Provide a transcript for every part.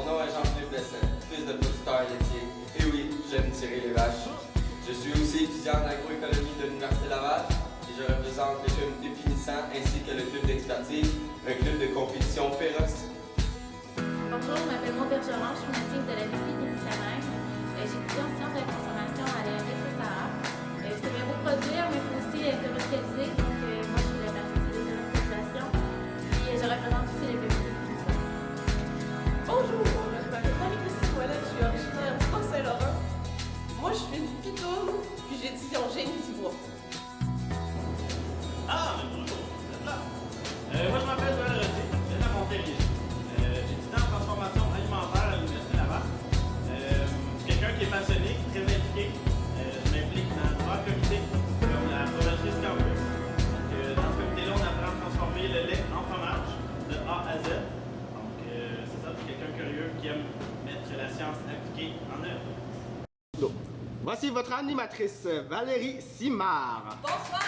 nom est Jean-Philippe Bessel, fils de producteur laitier. Et oui, j'aime tirer les vaches. Je suis aussi étudiant en agroéconomie de l'Université Laval et je représente le comité finissant ainsi que le club d'expertise, un club de compétition féroce. Bonjour, je m'appelle Maud Bergeron, je suis native de la ville de Témiscamingue. J'étudie en sciences de la consommation à l'ESSA. C'est bien beau produire, mais il faut aussi commercialiser. Donc, moi, je fais partie de commercialisation. Puis, je représente aussi le comité finissant. Bonjour, je m'appelle Marie-Christine Ouellet, je suis originaire du Port-Saint-Laurent. Moi, je fais une pitoune, puis j'étudie en génie du bois. Ah, mais bonjour, vous êtes là. Moi, je m'appelle Joël Rosé, je viens de Montérégie. J'étudie en transformation alimentaire à l'Université Laval. Quelqu'un qui est passionné, très impliqué. Je m'implique dans trois comités, comme la fromagerie Campus. Donc, dans ce comité-là, on apprend à transformer le lait en fromage, de A à Z. Donc, c'est ça, c'est quelqu'un curieux qui aime mettre la science appliquée en œuvre. Voici votre animatrice, Valérie Simard. Bonsoir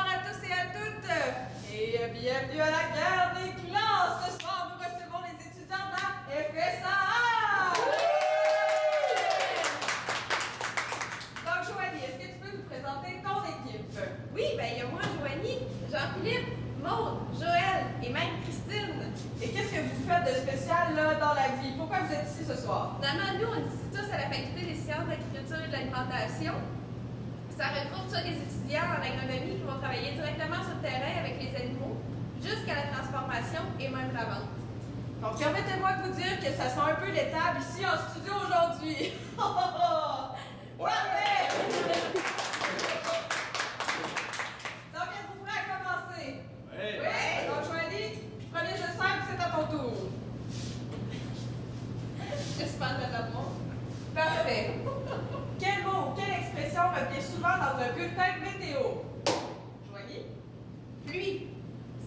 à tous et à toutes, et bienvenue à la guerre des classes. Ce soir, nous recevons les étudiants de la FSAA. Donc, Joanie, est-ce que tu peux nous présenter ton équipe? Oui, ben il y a moi, Joanie, Jean-Philippe, Maude, Joël et même Christine. Et qu'est-ce que vous faites de spécial là, dans la vie? Pourquoi vous êtes ici ce soir? Finalement, nous, on est ici tous à la Faculté des sciences de l'agriculture et de l'alimentation. Ça regroupe ça des étudiants en agronomie qui vont travailler directement sur le terrain avec les animaux jusqu'à la transformation et même la vente. Donc, permettez-moi de vous dire que ça sent un peu l'étable ici en studio aujourd'hui. Parfait! Donc, êtes-vous prêts à commencer? Oui! Donc, Joanie, premier jeu simple, c'est à ton tour. J'espère de la mort. Parfait. Quel mot ou quelle expression revient souvent dans un bulletin de météo? Joanie? Pluie.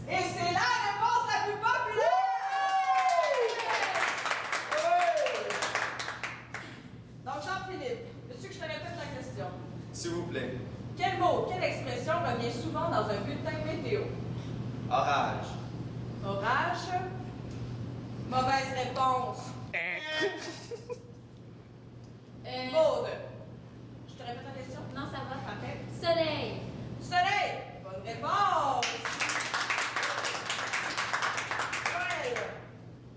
Et c'est la réponse la plus populaire! Donc, Jean-Philippe, veux-tu que je te répète la question? S'il vous plaît. Quel mot, quelle expression revient souvent dans un bulletin météo? Orage. Orage? Mauvaise réponse. Maude, je te répète la question? Non, ça va. Parfait. Soleil. Soleil! Bonne réponse! Joël,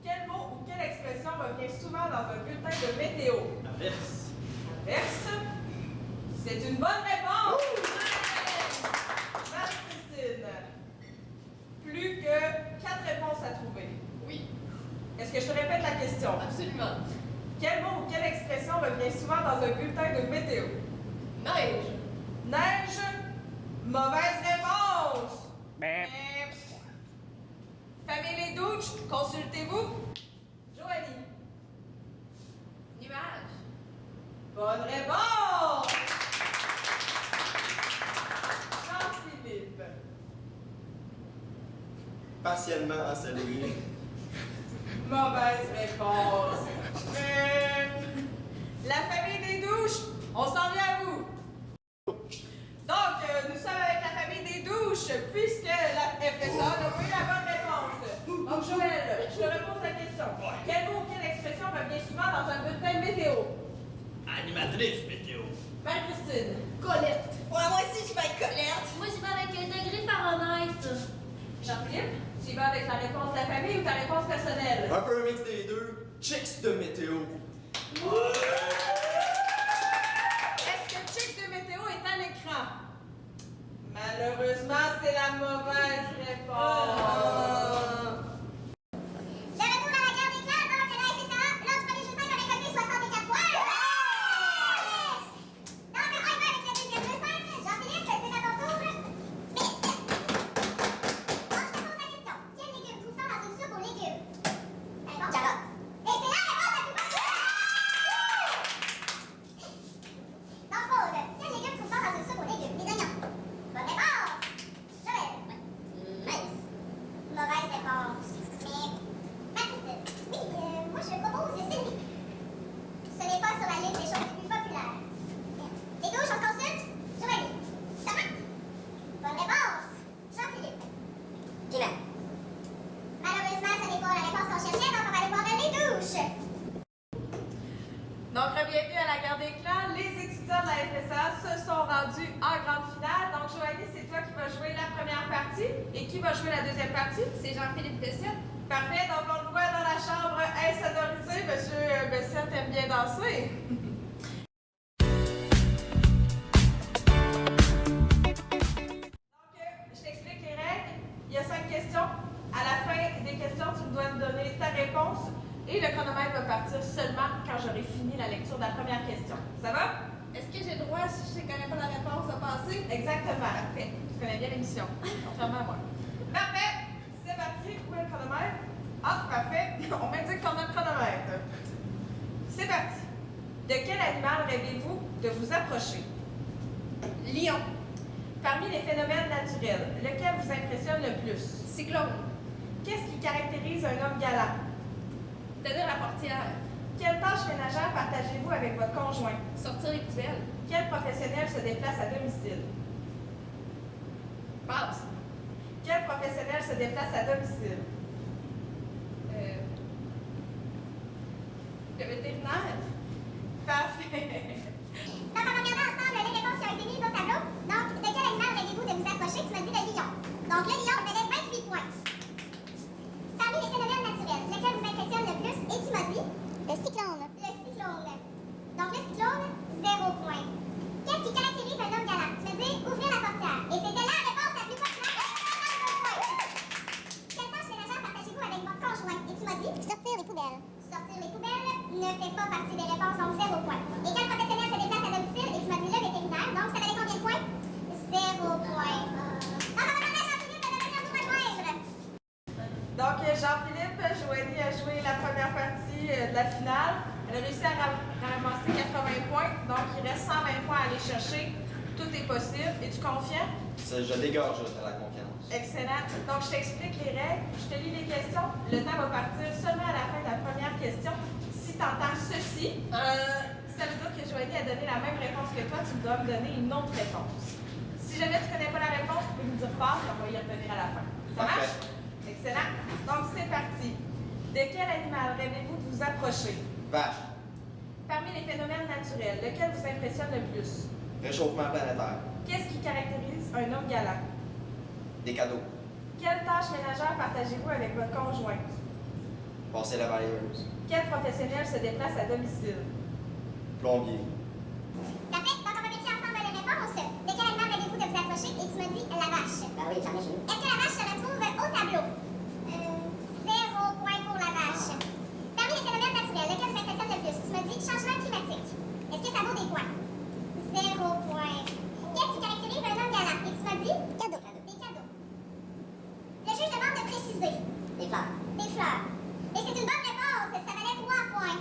quel mot ou quelle expression revient souvent dans un bulletin de météo? Averse. Averse? C'est une bonne réponse! Marie-Christine, plus que 4 réponses à trouver. Oui, Est-ce que je te répète la question? absolument. Quel mot ou quelle expression revient souvent dans un bulletin de météo? Neige. Neige? Mauvaise réponse! Famille les douches, consultez-vous. Joanie. Nuage. Bonne réponse! Jean-Philippe. Partiellement ensoleillé. Mauvaise réponse. La famille des douches, on s'en vient à vous. Donc, nous sommes avec la famille des douches, puisque la FSA n'a pas eu la bonne réponse. Donc, Joël, je te repose la question. Quel mot ou quelle expression revient souvent dans un bulletin de météo? Animatrice météo. Marie-Christine. Colette. Ouais, moi aussi, je vais être Colette. Moi, j'y vais avec degré Fahrenheit. Jean-Philippe, tu y vas avec la réponse de la famille ou ta réponse personnelle? Un peu un mix des deux. Chicks de météo. Est-ce que Chick de météo est à l'écran? Malheureusement, c'est la mauvaise réponse. De retour à la guerre des clans, donc la FSA, lors du premier jeu 5 avait récolté 64 points. Donc, on y va avec le deuxième jeu 5. Jean-Philippe, c'est à ton tour. Miss. Donc, je te pose la question. Quel légume trouve-t-on dans une soupe aux légumes? Carotte. Et c'est la réponse la plus populaire. Donc, Maud, quel légume trouve-t-on dans une soupe aux légumes? Les oignons. Bonne réponse. Joël. Maïs. Mauvaise réponse. Mais, Mathilde, oui, moi je propose le céleri. Ce n'est pas sur la liste des choses les plus populaires. Les douches, on se consulte? Joanie. Tomate. Bonne réponse. Jean-Philippe. Piment. Donc, bienvenue à la guerre des clans. Les étudiants de la FSA se sont rendus en grande finale. Donc, Joanie, c'est toi qui vas jouer la première partie. Et qui va jouer la deuxième partie? C'est Jean-Philippe Bessette. Parfait. Donc, on le voit dans la chambre insonorisée. Monsieur Bessette aime bien danser. Je t'explique les règles. Il y a 5 questions. À la fin des questions, tu dois me donner ta réponse et le chronomètre va partir seulement quand j'aurai fini la lecture de la première question. Ça va? Est-ce que j'ai le droit, si je ne connais pas la réponse, de passer? Exactement. Parfait. Tu connais bien l'émission, contrairement à moi. Parfait. C'est parti. Où est le chronomètre? Ah, parfait. On m'indique qu'on a le chronomètre. C'est parti. De quel animal rêvez-vous de vous approcher? Lion. Parmi les phénomènes naturels, lequel vous impressionne le plus? Cyclone. Qu'est-ce qui caractérise un homme galant? C'est-à-dire la portière. Quelle tâche ménagère partagez-vous avec votre conjoint? Sortir les poubelles. Quel professionnel se déplace à domicile? Passe. Quel professionnel se déplace à domicile? Le vétérinaire. Parfait. Donc, on va regarder ensemble les réponses qui ont été mises au tableau. Donc, de quel animal rêvez-vous de vous approcher? Tu m'as dit le lion. Donc, le lion, vous avez 28 points. Parmi les phénomènes naturels, lequel vous impressionne le plus? Et tu m'as dit? Le cyclone. Le cyclone. Donc, le cyclone, 0 point. Qu'est-ce qui caractérise un homme galant? Tu m'as dit ouvrir la portière. Et c'était la réponse la plus populaire. 32 points. Quelle tâche ménagère partagez-vous avec votre conjoint? Et tu m'as dit? Sortir les poubelles. Sortir les poubelles ne fait pas partie des réponses, donc 0 point. Et quel professionnel se déplace à domicile? Et tu m'as dit le vétérinaire. Donc, ça valait combien de points? 0 point. Donc, on va demander à Jean-Philippe de venir vous rejoindre. Donc, Jean-Philippe, Joanie a joué la première partie de la finale. Elle a réussi à ramasser 80 points. Donc, il reste 120 points à aller chercher. Tout est possible. Es-tu confiant? Je dégorge à la confiance. Excellent. Donc, je t'explique les règles. Je te lis les questions. Le temps va partir seulement à la fin de la première question. Si tu entends ceci, ça veut dire que Joanie a donné la même réponse que toi. Tu dois me donner une autre réponse. Si jamais tu ne connais pas la réponse, tu peux me dire passe et on va y revenir à la fin. Ça Parfait. marche? Excellent. Donc, c'est parti. De quel animal rêvez-vous de vous approcher? Vache. Parmi les phénomènes naturels, lequel vous impressionne le plus? Réchauffement planétaire. Qu'est-ce qui caractérise un homme galant? Des cadeaux. Quelle tâche ménagère partagez-vous avec votre conjoint? Passer la balayeuse. Quel professionnel se déplace à domicile? Plombier. Parfait. Donc, on va vérifier ensemble les réponses. De quel animal rêvez-vous de vous approcher? Et tu m'as dit la vache. Ah oui, j'en ai chez nous. Est-ce que la vache se retrouve au tableau? 0 point pour la vache. Parmi les phénomènes naturels, lequel vous impressionne le plus? Tu m'as dit changement climatique. Est-ce que ça vaut des points? 0 point. Qu'est-ce qui caractérise un homme galant? Et tu m'as dit? Cadeaux. Des cadeaux. Le juge demande de préciser. Des fleurs. Des fleurs. Et c'est une bonne réponse. Ça valait 3 points.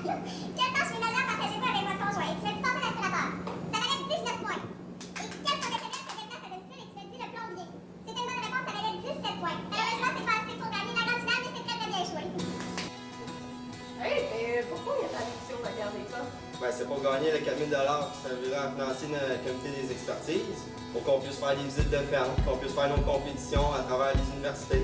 Quelle tâche ménagère partagez-vous avec votre conjoint? Et tu m'as dit passer l'aspirateur. Ça valait 19 points. Et quel professionnel se déplace à domicile? Et tu m'as dit le plombier. C'était une bonne réponse. Ça valait 17 points. Malheureusement, c'est pas assez pour gagner la grande finale, mais c'est très très bien joué. Hey, mais pourquoi il y a pas d'émission de la guerre des clans? Ben, c'est pour gagner le 4 000 qui servira à financer notre comité des expertises, pour qu'on puisse faire des visites de ferme, qu'on puisse faire nos compétitions à travers les universités.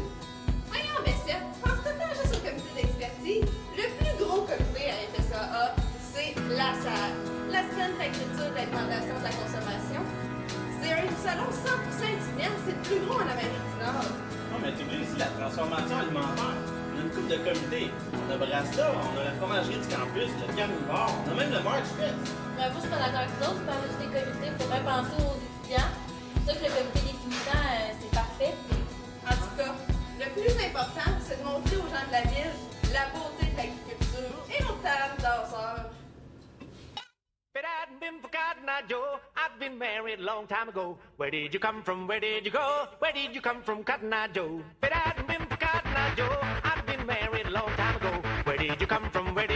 Voyons, Bessette, pense tout le temps juste au comité d'expertise. Le plus gros comité à FSAA, c'est la SAL, la semaine de l'agriculture, de l'alimentation, de la consommation. C'est un salon 100% étudiant, c'est le plus gros en Amérique du Nord. Non, mais tu oublies aussi la transformation alimentaire. On a une couple de comités. On a Brasta, on a la fromagerie du campus, le carnivore, on a même le March Fest. Moi, je suis pas d'accord avec d'autres. Tu parles juste des comités. Il faut bien penser aux étudiants. C'est sûr que le comité des finissants, c'est parfait. En tout cas, le plus important, c'est de montrer aux gens de la ville la beauté de l'agriculture et nos talents de danseurs. If it hadn't been for Cotton Eye Joe, I'd been married a long time ago. Where did you come from? Where did you go? Where did you come from, Cotton Eye Joe? If it hadn't been for Cotton Eye Joe, I'd been married a long time ago. Where did you come from? Where